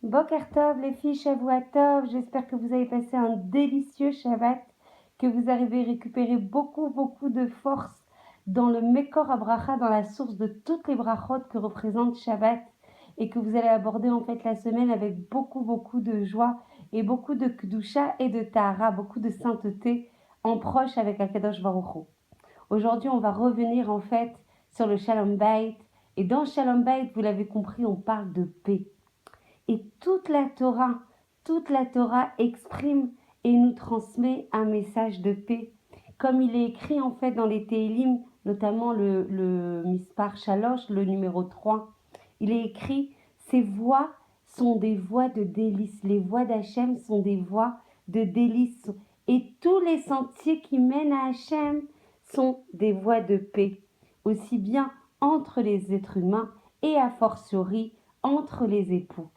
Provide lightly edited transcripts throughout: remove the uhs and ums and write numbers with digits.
Boker Tov, les filles, Shavua Tov, j'espère que vous avez passé un délicieux Shabbat, que vous arrivez à récupérer beaucoup de force dans le Mekor Abracha, dans la source de toutes les brachot que représente Shabbat, et que vous allez aborder en fait la semaine avec beaucoup de joie, et beaucoup de Kedusha et de Tahara, beaucoup de sainteté, en proche avec Akadosh Baruch Hu. Aujourd'hui, on va revenir en fait sur le Shalom Bayit, et dans Shalom Bayit, vous l'avez compris, on parle de paix. Et toute la Torah exprime et nous transmet un message de paix. Comme il est écrit en fait dans les Télim, notamment le Mispar Shalosh, le numéro 3, il est écrit « Ces voix sont des voix de délices. Les voix d'Hachem sont des voix de délices. Et tous les sentiers qui mènent à Hachem sont des voies de paix, aussi bien entre les êtres humains et a fortiori entre les époux. »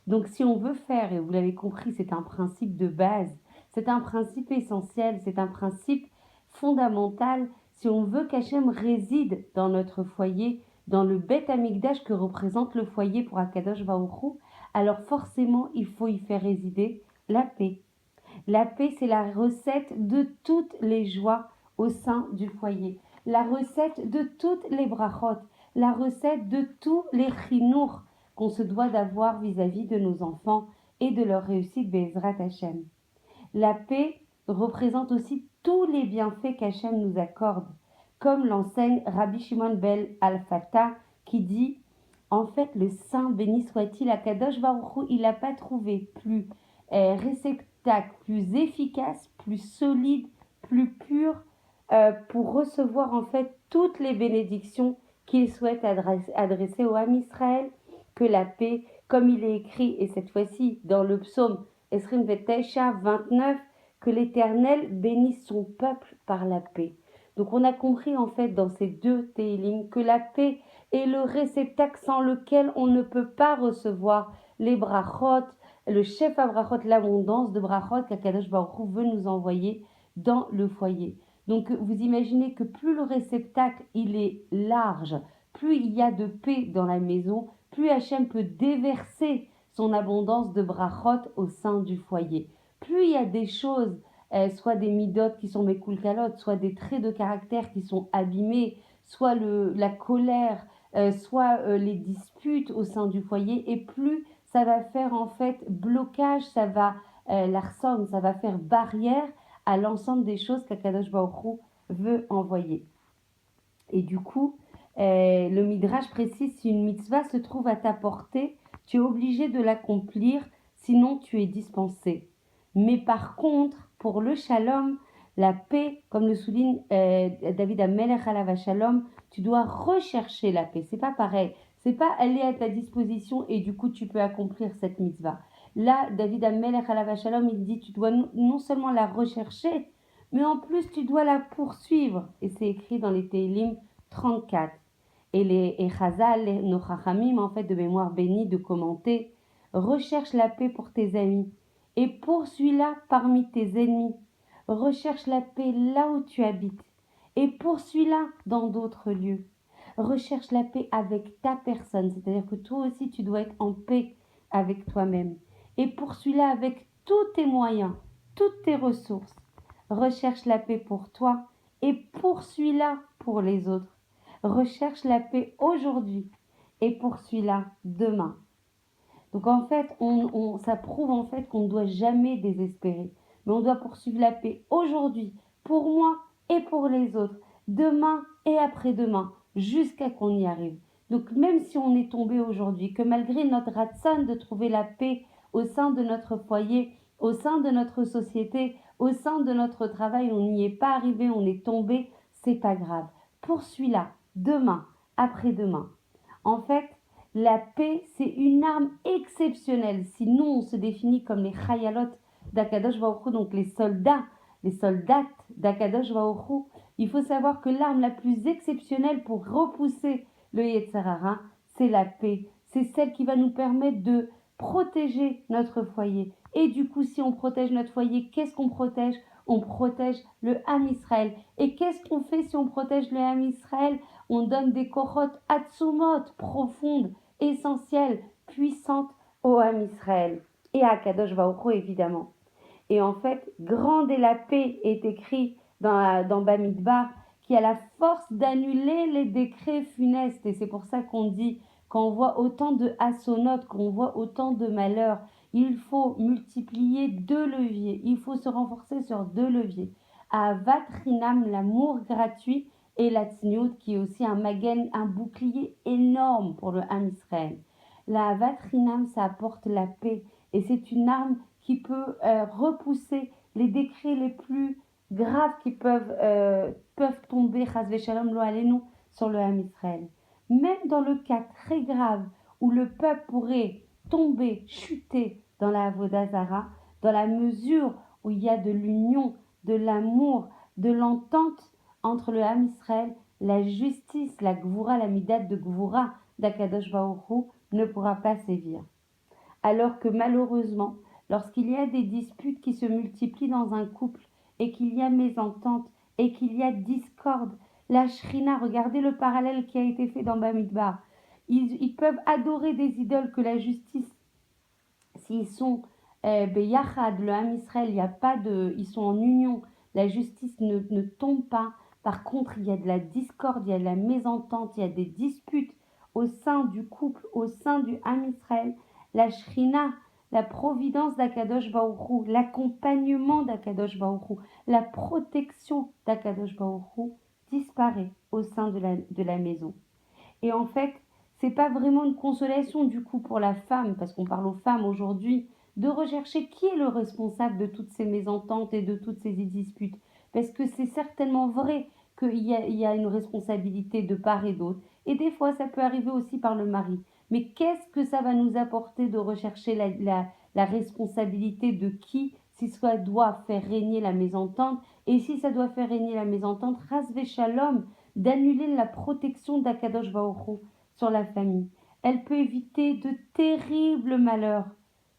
Donc si on veut faire, et vous l'avez compris, c'est un principe de base, c'est un principe essentiel, c'est un principe fondamental, si on veut qu'Hachem réside dans notre foyer, dans le Beth Amikdash que représente le foyer pour Akadosh Baruch Hu, alors forcément il faut y faire résider la paix. La paix, c'est la recette de toutes les joies au sein du foyer, la recette de toutes les brachot, la recette de tous les chinours qu'on se doit d'avoir vis-à-vis de nos enfants et de leur réussite Be'ezrat Hashem. La paix représente aussi tous les bienfaits qu'Hachem nous accorde, comme l'enseigne Rabbi Shimon ben Al-Fatah qui dit « En fait, le Saint béni soit-il, Akadosh Baruch Hu, il n'a pas trouvé plus réceptacle, plus efficace, plus solide, plus pur pour recevoir en fait toutes les bénédictions qu'il souhaite adresser au Ham Israël que la paix, comme il est écrit, et cette fois-ci dans le psaume Esrim Vetesha 29, que l'Éternel bénisse son peuple par la paix. Donc on a compris en fait dans ces deux Télim que la paix est le réceptacle sans lequel on ne peut pas recevoir les brachot, le chef à brachot, l'abondance de brachot qu'Akadosh Baruch Hu veut nous envoyer dans le foyer. Donc vous imaginez que plus le réceptacle il est large, plus il y a de paix dans la maison, plus Hachem peut déverser son abondance de brachot au sein du foyer. Plus il y a des choses, soit des midotes qui sont mekulkalot, soit des traits de caractère qui sont abîmés, soit la colère, soit les disputes au sein du foyer, et plus ça va faire en fait blocage, ça va l'arson, ça va faire barrière à l'ensemble des choses qu'Akadosh Baruch Hu veut envoyer. Et du coup, le Midrash précise, si une mitzvah se trouve à ta portée, tu es obligé de l'accomplir, sinon tu es dispensé. Mais par contre, pour le shalom, la paix, comme le souligne David Amelech alav shalom, tu dois rechercher la paix. C'est pas pareil. C'est pas elle est à ta disposition et du coup tu peux accomplir cette mitzvah. Là, David Amelech alav shalom, il dit tu dois non seulement la rechercher, mais en plus tu dois la poursuivre. Et c'est écrit dans les Télim 34. Et Chazal, nos Chachamim, en fait, de mémoire bénie, de commenter, recherche la paix pour tes amis et poursuis-la parmi tes ennemis. Recherche la paix là où tu habites et poursuis-la dans d'autres lieux. Recherche la paix avec ta personne, c'est-à-dire que toi aussi tu dois être en paix avec toi-même et poursuis-la avec tous tes moyens, toutes tes ressources. Recherche la paix pour toi et poursuis-la pour les autres. Recherche la paix aujourd'hui et poursuis-la demain. Donc en fait, ça prouve en fait qu'on ne doit jamais désespérer. Mais on doit poursuivre la paix aujourd'hui, pour moi et pour les autres, demain et après-demain, jusqu'à qu'on y arrive. Donc même si on est tombé aujourd'hui, que malgré notre ratson de trouver la paix au sein de notre foyer, au sein de notre société, au sein de notre travail, on n'y est pas arrivé, on est tombé, c'est pas grave. Poursuis-la demain, après-demain. En fait, la paix, c'est une arme exceptionnelle. Sinon, on se définit comme les chayalot d'Akadosh Baruch Hu, donc les soldates d'Akadosh Baruch Hu. Il faut savoir que l'arme la plus exceptionnelle pour repousser le Yetzer Hara, c'est la paix. C'est celle qui va nous permettre de protéger notre foyer. Et du coup, si on protège notre foyer, qu'est-ce qu'on protège? On protège le Ham Israël. Et qu'est-ce qu'on fait si on protège le Ham Israël? On donne des korotes atsumot, profondes, essentielles, puissantes au Ham Israël et à Kadosh Baruch Hu, évidemment. Et en fait, grande est la paix est écrit dans Bamidbar, qui a la force d'annuler les décrets funestes. Et c'est pour ça qu'on dit, quand on voit autant de hasonotes, qu'on voit autant de malheurs, il faut multiplier 2 leviers. Il faut se renforcer sur 2 leviers. Ahavat Chinam, l'amour gratuit, et la tzniut, qui est aussi un magen, un bouclier énorme pour le Ham Israël. La Ahavat Chinam, ça apporte la paix. Et c'est une arme qui peut repousser les décrets les plus graves qui peuvent tomber, chas v'shalom lo alenu, sur le Ham Israël. Même dans le cas très grave où le peuple pourrait tomber, chuter dans la Avodah Zara, dans la mesure où il y a de l'union, de l'amour, de l'entente entre le Ham Israël, la justice, la Gvura, la Midat de Gvura d'Akadosh Baruch Hu ne pourra pas sévir. Alors que malheureusement, lorsqu'il y a des disputes qui se multiplient dans un couple et qu'il y a mésentente et qu'il y a discorde, la shrina, regardez le parallèle qui a été fait dans Bamidbar, ils peuvent adorer des idoles que la justice, s'ils sont beyachad, le Ham Israël, il y a pas de, ils sont en union, la justice ne tombe pas. Par contre, il y a de la discorde, il y a de la mésentente, il y a des disputes au sein du couple, au sein du Ham Israël. La shrina, la providence d'Akadosh Baruch Hu, l'accompagnement d'Akadosh Baruch Hu, la protection d'Akadosh Baruch Hu disparaît au sein de la maison. Et en fait, c'est pas vraiment une consolation du coup pour la femme, parce qu'on parle aux femmes aujourd'hui, de rechercher qui est le responsable de toutes ces mésententes et de toutes ces disputes. Parce que c'est certainement vrai qu'il y a une responsabilité de part et d'autre. Et des fois, ça peut arriver aussi par le mari. Mais qu'est-ce que ça va nous apporter de rechercher la responsabilité de qui, si ça doit faire régner la mésentente, et si ça doit faire régner la mésentente, ras shalom, d'annuler la protection d'Akadosh Baruch Hu sur la famille. Elle peut éviter de terribles malheurs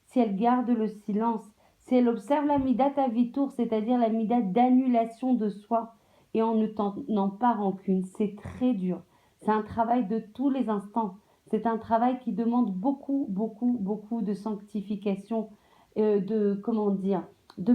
si elle garde le silence, si elle observe la midat avitour, c'est-à-dire la midat d'annulation de soi, et en ne tenant pas rancune. C'est très dur. C'est un travail de tous les instants. C'est un travail qui demande beaucoup, beaucoup, beaucoup de sanctification, de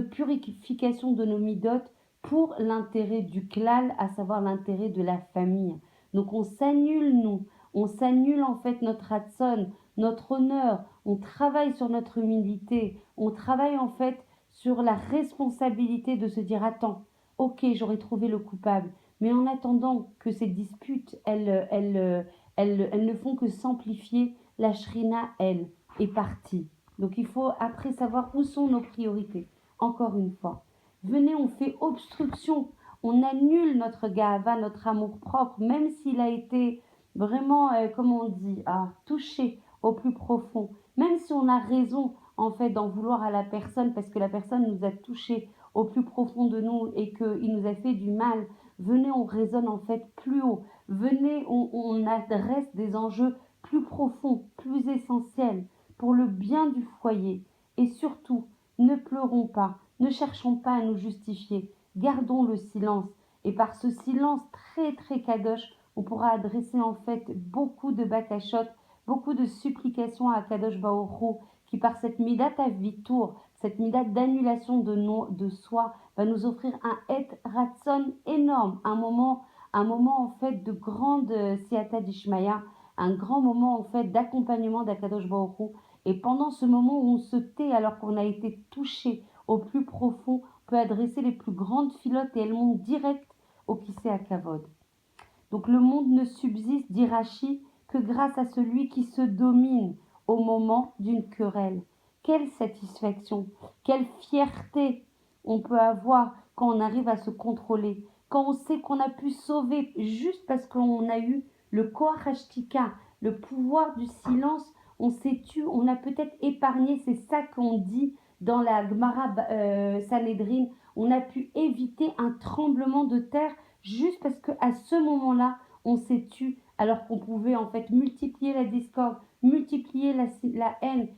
purification de nos midotes pour l'intérêt du klal, à savoir l'intérêt de la famille. Donc on s'annule, nous, on s'annule en fait notre ratson, notre honneur, on travaille sur notre humilité, on travaille en fait sur la responsabilité de se dire attends, ok, j'aurais trouvé le coupable, mais en attendant que ces disputes, elles ne font que s'amplifier, la shrina, elle, est partie. Donc il faut après savoir où sont nos priorités. Encore une fois, venez, on fait obstruction, on annule notre gava, notre amour-propre, même s'il a été vraiment, comment on dit, touché au plus profond. Même si on a raison, en fait, d'en vouloir à la personne, parce que la personne nous a touché au plus profond de nous et qu'il nous a fait du mal, venez, on raisonne en fait plus haut. Venez, on adresse des enjeux plus profonds, plus essentiels, pour le bien du foyer. Et surtout, ne pleurons pas, ne cherchons pas à nous justifier, gardons le silence. Et par ce silence très très kadosh, on pourra adresser en fait beaucoup de bakashot, beaucoup de supplications à Kadosh Baruch Hu, qui par cette midat avitour, cette midat d'annulation de soi, va nous offrir un et ratson énorme, un moment en fait de grande siata d'Ishmaya, un grand moment en fait d'accompagnement d'Akadosh Baruch Hu. Et pendant ce moment où on se tait alors qu'on a été touché au plus profond, on peut adresser les plus grandes filotes et elles montent direct au Kisei Hakavod. Donc le monde ne subsiste, dit Rashi, que grâce à celui qui se domine au moment d'une querelle. Quelle satisfaction, quelle fierté on peut avoir quand on arrive à se contrôler, quand on sait qu'on a pu sauver juste parce qu'on a eu le koach hashtika, le pouvoir du silence, on s'est tué, on a peut-être épargné, c'est ça qu'on dit dans la Gemara Sanhedrin, on a pu éviter un tremblement de terre juste parce qu'à ce moment-là, on s'est tu alors qu'on pouvait en fait multiplier la discorde, multiplier la haine.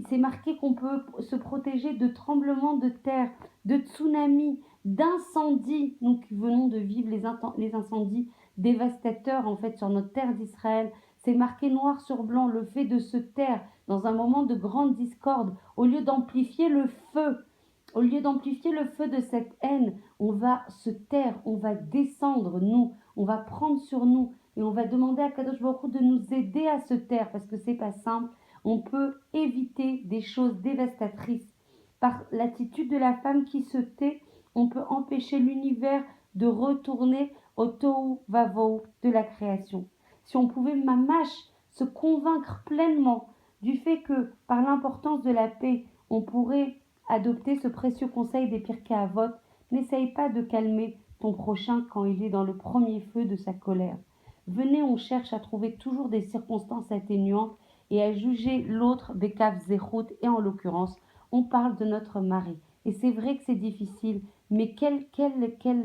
C'est marqué qu'on peut se protéger de tremblements de terre, de tsunamis, d'incendies. Nous qui venons de vivre les incendies dévastateurs en fait sur notre terre d'Israël. C'est marqué noir sur blanc, le fait de se taire dans un moment de grande discorde, au lieu d'amplifier le feu, au lieu d'amplifier le feu de cette haine, on va se taire, on va descendre, nous, on va prendre sur nous et on va demander à Kadosh Baruch Hu de nous aider à se taire parce que c'est pas simple. On peut éviter des choses dévastatrices. Par l'attitude de la femme qui se tait, on peut empêcher l'univers de retourner au tohu vavohu de la création. Si on pouvait mamache se convaincre pleinement du fait que par l'importance de la paix, on pourrait adopter ce précieux conseil des Pirkei Avot, n'essaye pas de calmer ton prochain quand il est dans le premier feu de sa colère. Venez, on cherche à trouver toujours des circonstances atténuantes et à juger l'autre Bekav Zechut, et en l'occurrence, on parle de notre mari. Et c'est vrai que c'est difficile, mais quelle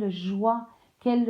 joie, quelle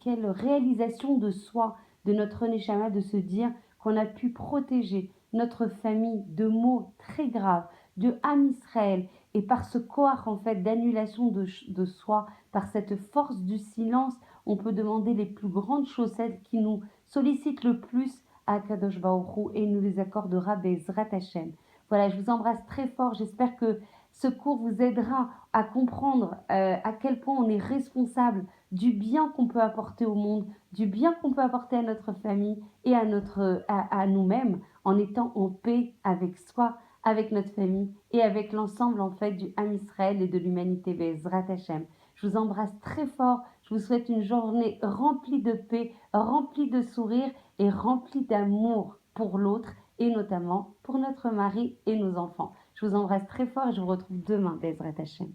réalisation de soi, de notre Neshama, de se dire qu'on a pu protéger notre famille de maux très graves, de Ham Israël, et par ce corps en fait d'annulation de soi, par cette force du silence, on peut demander les plus grandes choses, celles qui nous sollicitent le plus à Kadosh Baruch Hu, et nous les accordera Bezrat Hashem. Voilà, je vous embrasse très fort. J'espère que ce cours vous aidera à comprendre à quel point on est responsable du bien qu'on peut apporter au monde, du bien qu'on peut apporter à notre famille et à nous-mêmes en étant en paix avec soi, avec notre famille et avec l'ensemble en fait du Ham Israël et de l'humanité Bezrat Hashem. Je vous embrasse très fort. Je vous souhaite une journée remplie de paix, remplie de sourires et remplie d'amour pour l'autre et notamment pour notre mari et nos enfants. Je vous embrasse très fort et je vous retrouve demain, Bezrat Hashem.